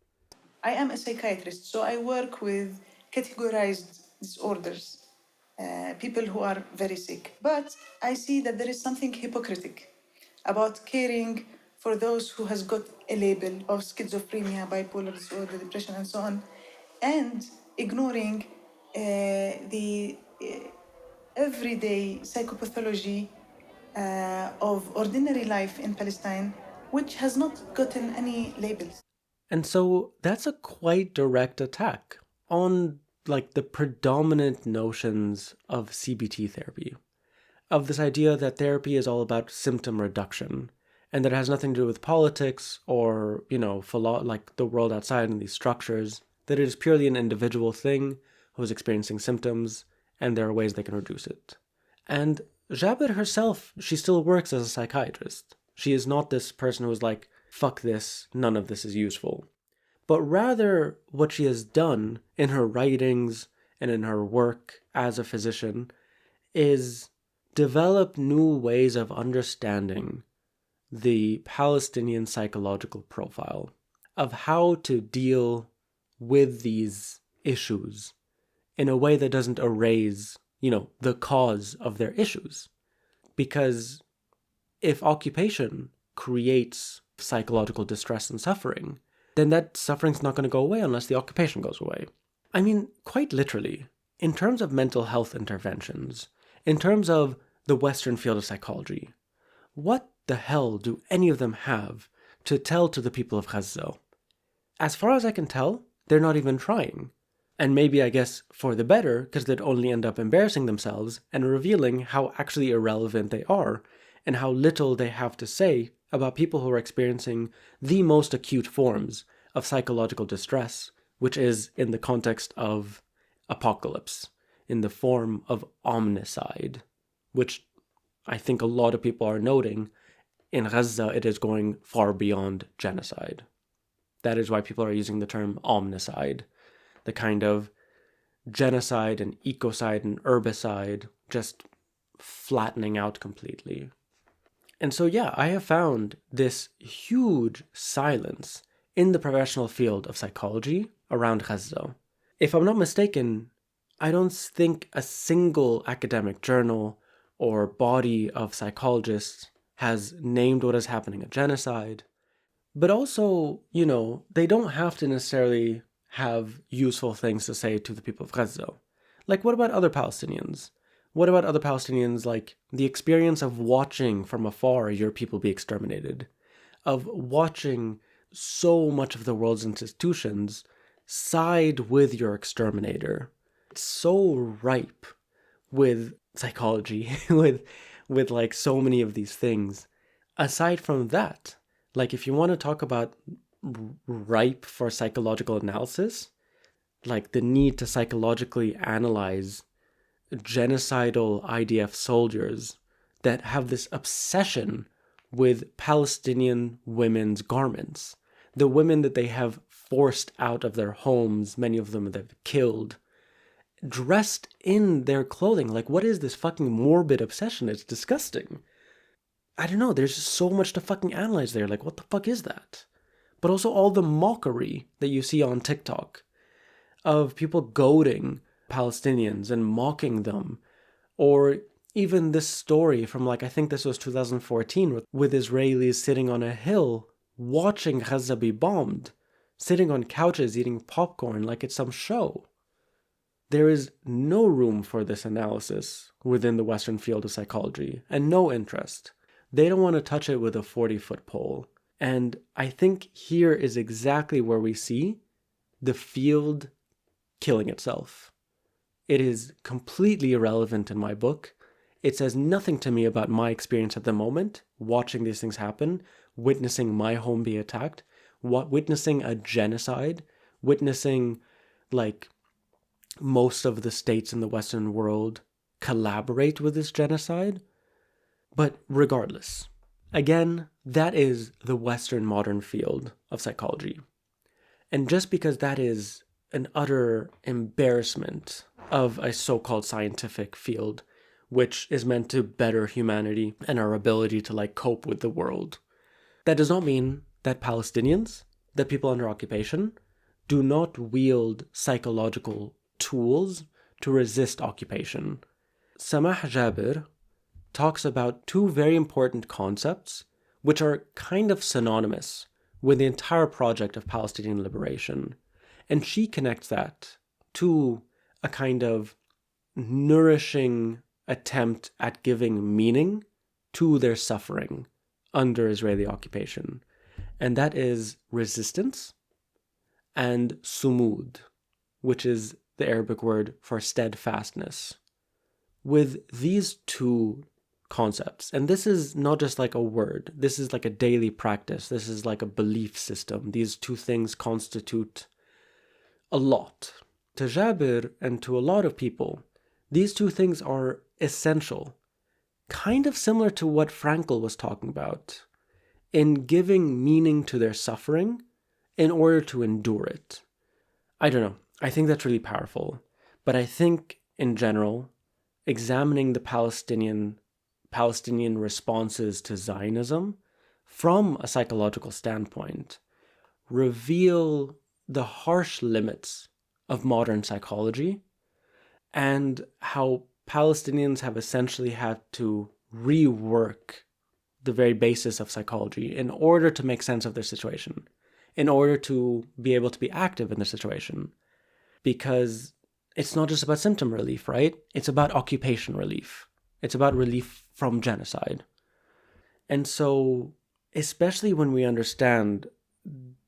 I am a psychiatrist, so I work with categorized disorders, people who are very sick. But I see that there is something hypocritic about caring for those who has got a label of schizophrenia, bipolar disorder, depression, and so on, and ignoring the everyday psychopathology of ordinary life in Palestine, which has not gotten any labels. And so that's a quite direct attack on the predominant notions of CBT therapy, of this idea that therapy is all about symptom reduction and that it has nothing to do with politics or, the world outside and these structures, that it is purely an individual thing who is experiencing symptoms and there are ways they can reduce it. And Jabir herself, she still works as a psychiatrist. She is not this person who is like, fuck this, none of this is useful. But rather, what she has done in her writings and in her work as a physician is develop new ways of understanding the Palestinian psychological profile, of how to deal with these issues in a way that doesn't erase, the cause of their issues. Because if occupation creates psychological distress and suffering, then that suffering's not going to go away unless the occupation goes away. I mean, quite literally, in terms of mental health interventions, in terms of the Western field of psychology, what the hell do any of them have to tell to the people of Gaza? As far as I can tell, they're not even trying. And maybe, I guess, for the better, because they'd only end up embarrassing themselves and revealing how actually irrelevant they are and how little they have to say about people who are experiencing the most acute forms of psychological distress, which is in the context of apocalypse, in the form of omnicide, which I think a lot of people are noting. In Gaza, it is going far beyond genocide. That is why people are using the term omnicide, the kind of genocide and ecocide and herbicide just flattening out completely. And so, yeah, I have found this huge silence in the professional field of psychology around Gaza. If I'm not mistaken, I don't think a single academic journal or body of psychologists has named what is happening a genocide. But also, they don't have to necessarily have useful things to say to the people of Gaza. What about other Palestinians? What about other Palestinians, the experience of watching from afar your people be exterminated, of watching so much of the world's institutions side with your exterminator? It's so ripe with psychology, with so many of these things. Aside from that, if you want to talk about ripe for psychological analysis, the need to psychologically analyze genocidal IDF soldiers that have this obsession with Palestinian women's garments. The women that they have forced out of their homes, many of them they've killed, dressed in their clothing. Like, what is this fucking morbid obsession? It's disgusting. I don't know, there's just so much to fucking analyze there. Like, what the fuck is that? But also all the mockery that you see on TikTok of people goading Palestinians and mocking them. Or even this story from, like, I think this was 2014 with Israelis sitting on a hill watching Gaza be bombed, sitting on couches eating popcorn like it's some show. There is no room for this analysis within the Western field of psychology, and no interest. They don't want to touch it with a 40-foot pole. And I think here is exactly where we see the field killing itself. It is completely irrelevant in my book. It says nothing to me about my experience at the moment, watching these things happen, witnessing my home be attacked, witnessing a genocide, witnessing, like, most of the states in the Western world collaborate with this genocide. But regardless, again, that is the Western modern field of psychology. And just because that is an utter embarrassment of a so-called scientific field, which is meant to better humanity and our ability to, like, cope with the world, that does not mean that Palestinians, that people under occupation, do not wield psychological tools to resist occupation. Samah Jabir talks about two very important concepts which are kind of synonymous with the entire project of Palestinian liberation. And she connects that to a kind of nourishing attempt at giving meaning to their suffering under Israeli occupation. And that is resistance and sumud, which is the Arabic word for steadfastness. With these two concepts, and this is not just like a word, this is like a daily practice, this is like a belief system. These two things constitute a lot. To Jabir and to a lot of people, these two things are essential, kind of similar to what Frankl was talking about, in giving meaning to their suffering in order to endure it. I don't know, I think that's really powerful, but I think in general, examining the Palestinian responses to Zionism from a psychological standpoint reveal the harsh limits of modern psychology and how Palestinians have essentially had to rework the very basis of psychology in order to make sense of their situation, in order to be able to be active in the situation. Because it's not just about symptom relief, right? It's about occupation relief. It's about relief from genocide. And so, especially when we understand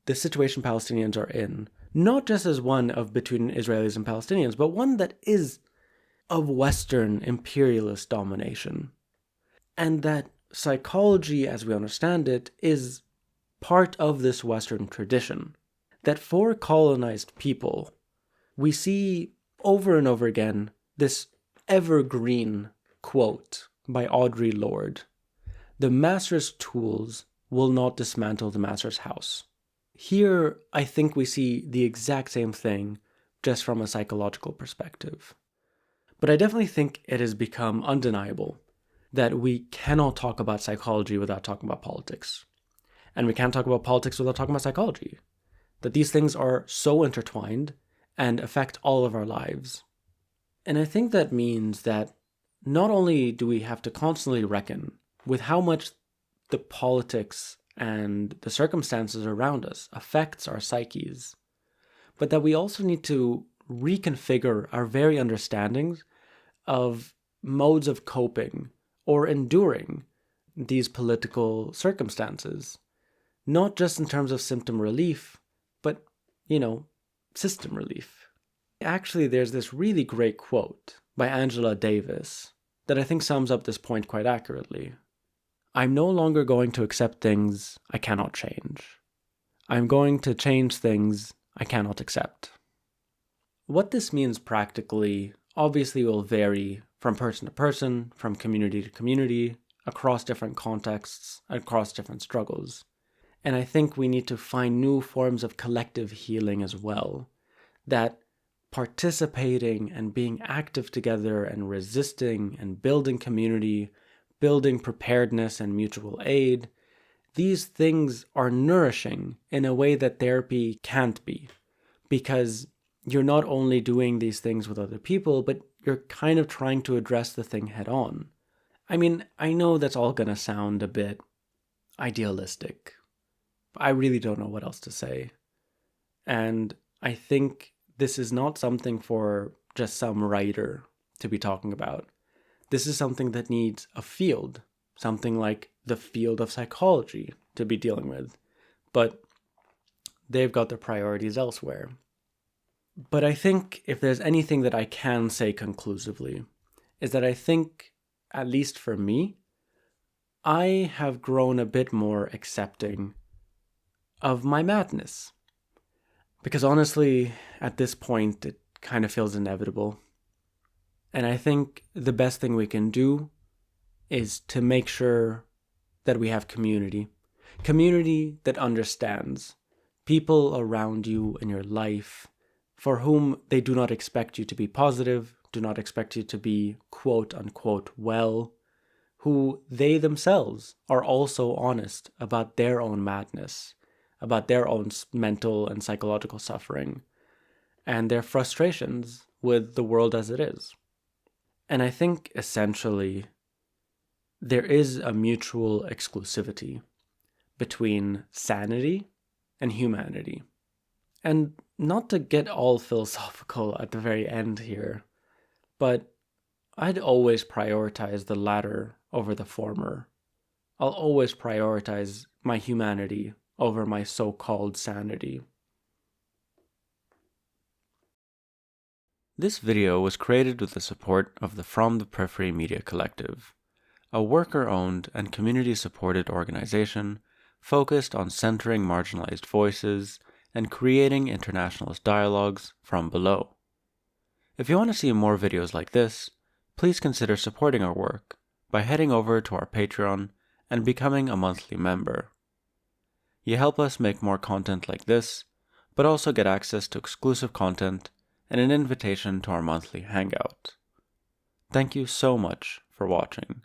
the situation Palestinians are in, not just as one of between Israelis and Palestinians, but one that is of Western imperialist domination. And that psychology, as we understand it, is part of this Western tradition. That for colonized people, we see over and over again this evergreen quote by Audre Lorde: "The master's tools will not dismantle the master's house." Here, I think we see the exact same thing, just from a psychological perspective. But I definitely think it has become undeniable that we cannot talk about psychology without talking about politics. And we can't talk about politics without talking about psychology. That these things are so intertwined and affect all of our lives. And I think that means that not only do we have to constantly reckon with how much the politics and the circumstances around us affects our psyches, but that we also need to reconfigure our very understandings of modes of coping or enduring these political circumstances, not just in terms of symptom relief, but, system relief. Actually, there's this really great quote by Angela Davis that I think sums up this point quite accurately. "I'm no longer going to accept things I cannot change. I'm going to change things I cannot accept." What this means practically obviously will vary from person to person, from community to community, across different contexts, across different struggles. And I think we need to find new forms of collective healing as well, that participating and being active together and resisting and building community, building preparedness and mutual aid, these things are nourishing in a way that therapy can't be, because you're not only doing these things with other people, but you're kind of trying to address the thing head on. I mean, I know that's all going to sound a bit idealistic. I really don't know what else to say. And I think this is not something for just some writer to be talking about. This is something that needs a field, something like the field of psychology to be dealing with. But they've got their priorities elsewhere. But I think if there's anything that I can say conclusively, is that I think, at least for me, I have grown a bit more accepting of my madness. Because honestly, at this point, it kind of feels inevitable. And I think the best thing we can do is to make sure that we have community. Community that understands. People around you in your life for whom they do not expect you to be positive, do not expect you to be quote unquote well, who they themselves are also honest about their own madness, about their own mental and psychological suffering, and their frustrations with the world as it is. And I think essentially there is a mutual exclusivity between sanity and humanity. And not to get all philosophical at the very end here, but I'd always prioritize the latter over the former. I'll always prioritize my humanity over my so-called sanity. This video was created with the support of the From the Periphery Media Collective, a worker-owned and community-supported organization focused on centering marginalized voices and creating internationalist dialogues from below. If you want to see more videos like this, please consider supporting our work by heading over to our Patreon and becoming a monthly member. You help us make more content like this, but also get access to exclusive content and an invitation to our monthly hangout. Thank you so much for watching.